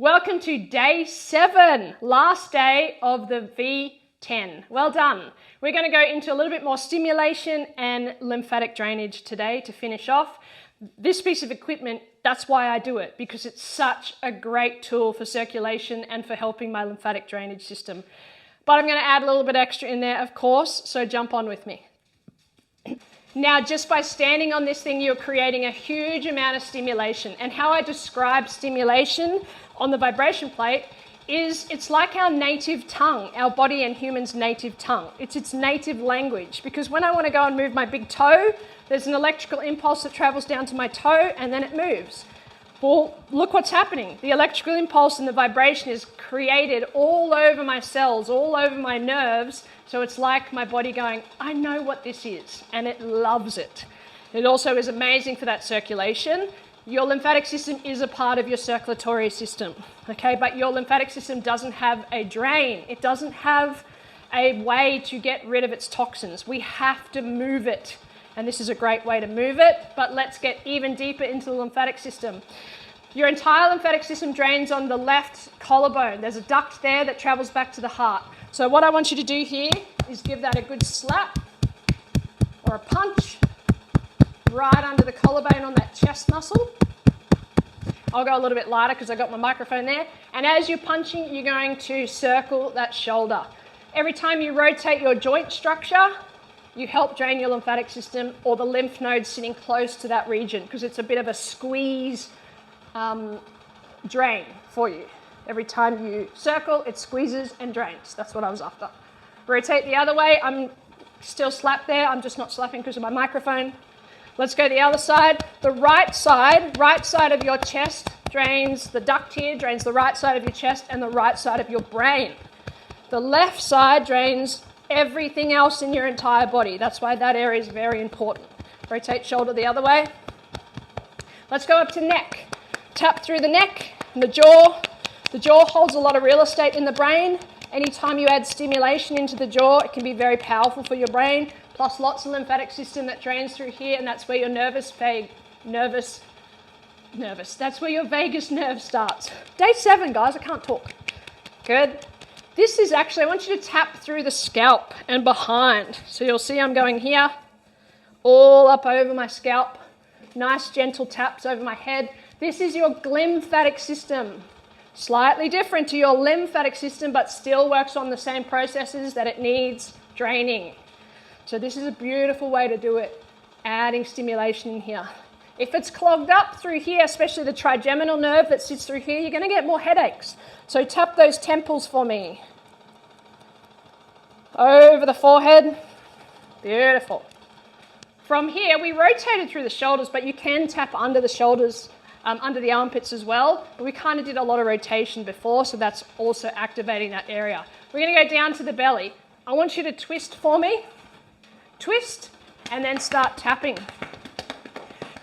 Welcome to day 7, last day of the V10. Well done. We're going to go into a little bit more stimulation and lymphatic drainage today to finish off. This piece of equipment, that's why I do it, because it's such a great tool for circulation and for helping my lymphatic drainage system. But I'm going to add a little bit extra in there, of course, so jump on with me. Now, just by standing on this thing, you're creating a huge amount of stimulation. And how I describe stimulation on the vibration plate is it's like our native tongue, our body and humans' native tongue. It's its native language, because when I want to go and move my big toe, there's an electrical impulse that travels down to my toe and then it moves. Well, look what's happening. The electrical impulse and the vibration is created all over my cells, all over my nerves. So it's like my body going, I know what this is, and it loves it. It also is amazing for that circulation. Your lymphatic system is a part of your circulatory system, okay? But your lymphatic system doesn't have a drain. It doesn't have a way to get rid of its toxins. We have to move it, and this is a great way to move it. But let's get even deeper into the lymphatic system. Your entire lymphatic system drains on the left collarbone. There's a duct there that travels back to the heart. So what I want you to do here is give that a good slap or a punch right under the collarbone on that chest muscle. I'll go a little bit lighter because I've got my microphone there. And as you're punching, you're going to circle that shoulder. Every time you rotate your joint structure, you help drain your lymphatic system or the lymph nodes sitting close to that region, because it's a bit of a squeeze drain for you. Every time you circle, it squeezes and drains. That's what I was after. Rotate the other way. I'm still slapped there. I'm just not slapping because of my microphone. Let's go the other side. The right side of your chest drains, the duct here drains the right side of your chest and the right side of your brain. The left side drains everything else in your entire body. That's why that area is very important. Rotate shoulder the other way. Let's go up to neck. Tap through the neck and the jaw. The jaw holds a lot of real estate in the brain. Anytime you add stimulation into the jaw, it can be very powerful for your brain. Plus lots of lymphatic system that drains through here, and that's where your that's where your vagus nerve starts. Day 7, guys, I can't talk. Good. This is actually, I want you to tap through the scalp and behind. So you'll see I'm going here, all up over my scalp. Nice gentle taps over my head. This is your glymphatic system. Slightly different to your lymphatic system, but still works on the same processes that it needs draining. So this is a beautiful way to do it, adding stimulation in here. If it's clogged up through here, especially the trigeminal nerve that sits through here, you're going to get more headaches. So tap those temples for me. Over the forehead. Beautiful. From here, we rotated through the shoulders, but you can tap under the shoulders, under the armpits as well. But we kind of did a lot of rotation before, so that's also activating that area. We're going to go down to the belly. I want you to twist for me. Twist, and then start tapping.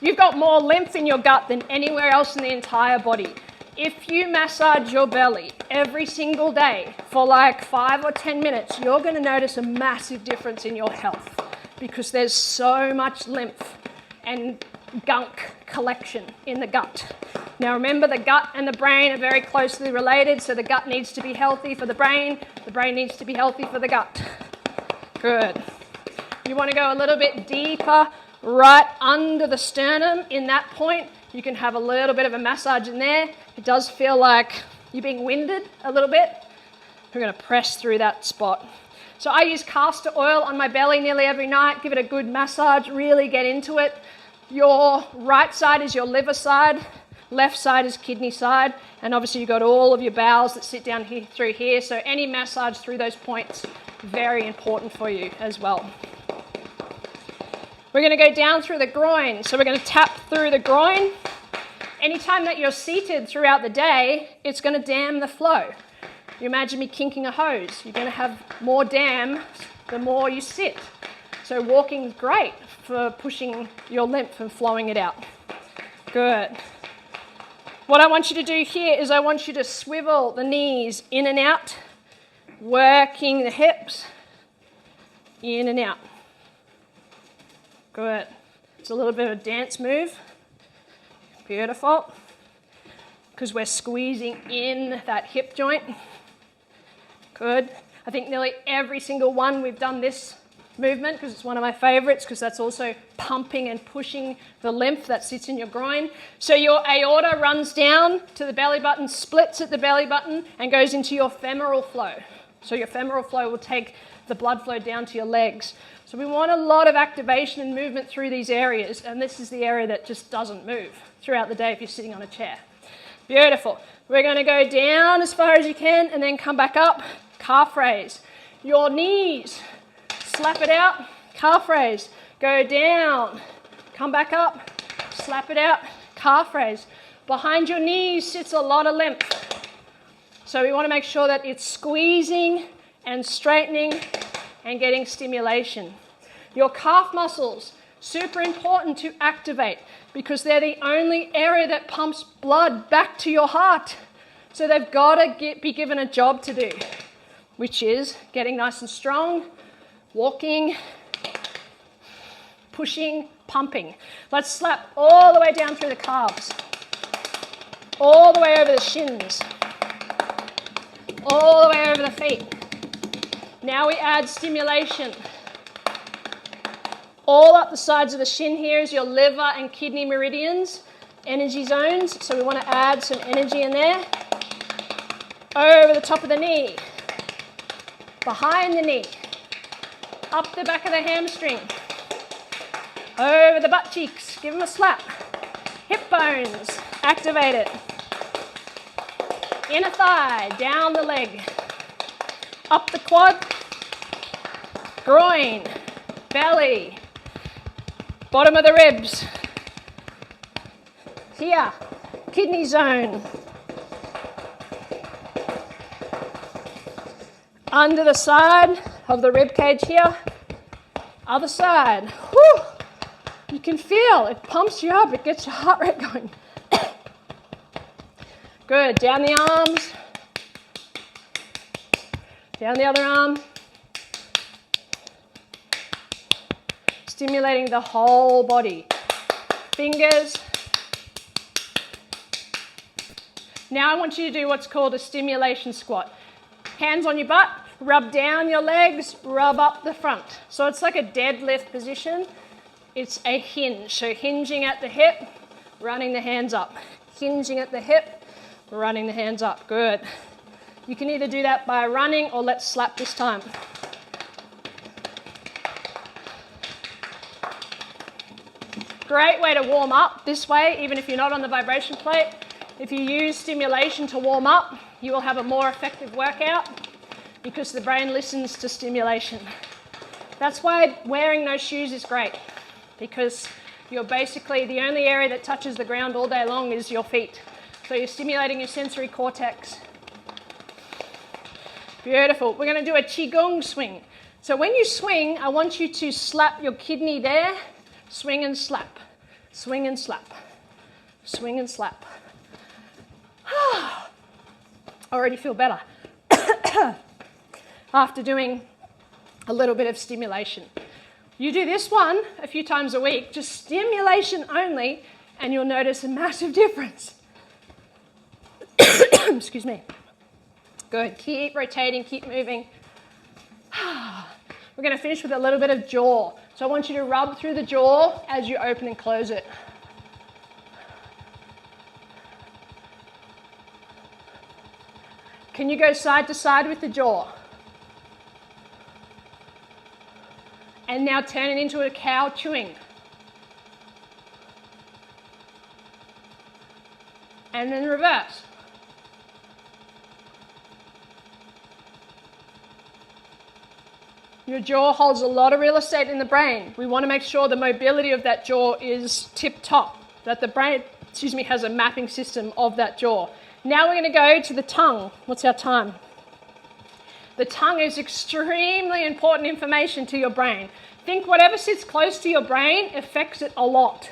You've got more lymph in your gut than anywhere else in the entire body. If you massage your belly every single day for like 5 or 10 minutes, you're going to notice a massive difference in your health, because there's so much lymph and gunk collection in the gut. Now remember, the gut and the brain are very closely related, so the gut needs to be healthy for the brain needs to be healthy for the gut. Good. You want to go a little bit deeper, right under the sternum. In that point, you can have a little bit of a massage in there. It does feel like you're being winded a little bit. We're going to press through that spot. So I use castor oil on my belly nearly every night. Give it a good massage, really get into it. Your right side is your liver side, left side is kidney side, and obviously you've got all of your bowels that sit down here through here. So any massage through those points, very important for you as well. We're going to go down through the groin. So we're going to tap through the groin. Anytime that you're seated throughout the day, it's going to dam the flow. You imagine me kinking a hose. You're going to have more dam the more you sit. So walking is great for pushing your lymph and flowing it out. Good. What I want you to do here is I want you to swivel the knees in and out, working the hips in and out. Good. It's a little bit of a dance move. Beautiful. because we're squeezing in that hip joint. Good. I think nearly every single one we've done this movement because it's one of my favorites, because that's also pumping and pushing the lymph that sits in your groin. So your aorta runs down to the belly button, splits at the belly button, and goes into your femoral flow. So your femoral flow will take the blood flow down to your legs. So we want a lot of activation and movement through these areas, and this is the area that just doesn't move throughout the day if you're sitting on a chair. Beautiful. We're going to go down as far as you can and then come back up. Calf raise. Your knees. Slap it out. Calf raise. Go down. Come back up. Slap it out. Calf raise. Behind your knees sits a lot of lymph. So we want to make sure that it's squeezing and straightening and getting stimulation. Your calf muscles, super important to activate because they're the only area that pumps blood back to your heart. So they've got to be given a job to do, which is getting nice and strong, walking, pushing, pumping. Let's slap all the way down through the calves, all the way over the shins, all the way over the feet. Now we add stimulation. All up the sides of the shin here is your liver and kidney meridians, energy zones. So we want to add some energy in there. Over the top of the knee, behind the knee, up the back of the hamstring, over the butt cheeks, give them a slap. Hip bones, activate it. Inner thigh, down the leg, up the quad, groin, belly, bottom of the ribs, here, kidney zone, under the side of the rib cage here, other side. Whew. You can feel it pumps you up, it gets your heart rate going. Good, down the arms, down the other arm, stimulating the whole body. Fingers. Now I want you to do what's called a stimulation squat. Hands on your butt, rub down your legs, rub up the front. So it's like a deadlift position. It's a hinge. So hinging at the hip, running the hands up. Hinging at the hip, running the hands up. Good. You can either do that by running or let's slap this time. Great way to warm up this way, even if you're not on the vibration plate. If you use stimulation to warm up, you will have a more effective workout because the brain listens to stimulation. That's why wearing no shoes is great, because you're basically, the only area that touches the ground all day long is your feet. So you're stimulating your sensory cortex. Beautiful. We're going to do a qigong swing. So when you swing, I want you to slap your kidney there, swing and slap, swing and slap, swing and slap. Already feel better after doing a little bit of stimulation. You do this one a few times a week, just stimulation only, and you'll notice a massive difference. Excuse me. Good. Keep rotating, keep moving. We're going to finish with a little bit of jaw. So I want you to rub through the jaw as you open and close it. Can you go side to side with the jaw? And now turn it into a cow chewing. And then reverse. Your jaw holds a lot of real estate in the brain. We want to make sure the mobility of that jaw is tip-top, that the brain, has a mapping system of that jaw. Now we're going to go to the tongue. What's our time? The tongue is extremely important information to your brain. Think whatever sits close to your brain affects it a lot.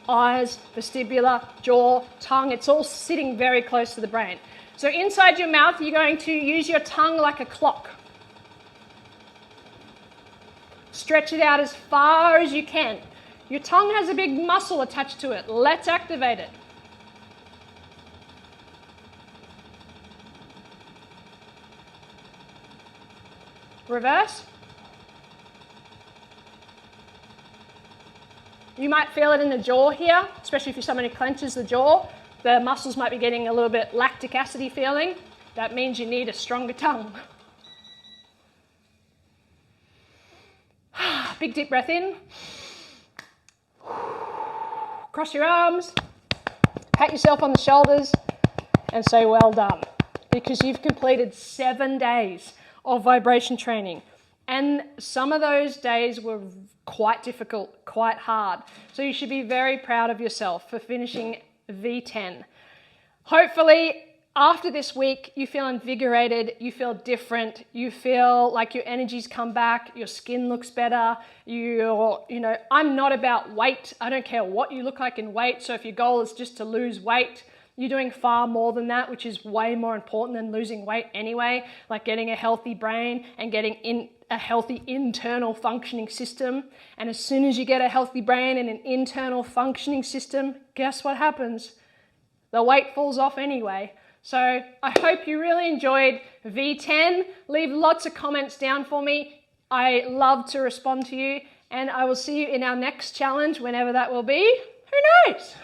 Eyes, vestibular, jaw, tongue, it's all sitting very close to the brain. So inside your mouth, you're going to use your tongue like a clock. Stretch it out as far as you can. Your tongue has a big muscle attached to it. Let's activate it. Reverse. You might feel it in the jaw here, especially if you're someone who clenches the jaw. The muscles might be getting a little bit lactic acid-y feeling. That means you need a stronger tongue. Big deep breath in. Cross your arms. Pat yourself on the shoulders and say well done, because you've completed 7 days of vibration training. And some of those days were quite difficult, quite hard. So you should be very proud of yourself for finishing V10. Hopefully, after this week, you feel invigorated, you feel different, you feel like your energy's come back, your skin looks better, I'm not about weight. I don't care what you look like in weight. So if your goal is just to lose weight, you're doing far more than that, which is way more important than losing weight anyway, like getting a healthy brain and getting a healthy internal functioning system. And as soon as you get a healthy brain and an internal functioning system, guess what happens? The weight falls off anyway. So I hope you really enjoyed V10. Leave lots of comments down for me. I love to respond to you, and I will see you in our next challenge, whenever that will be. Who knows?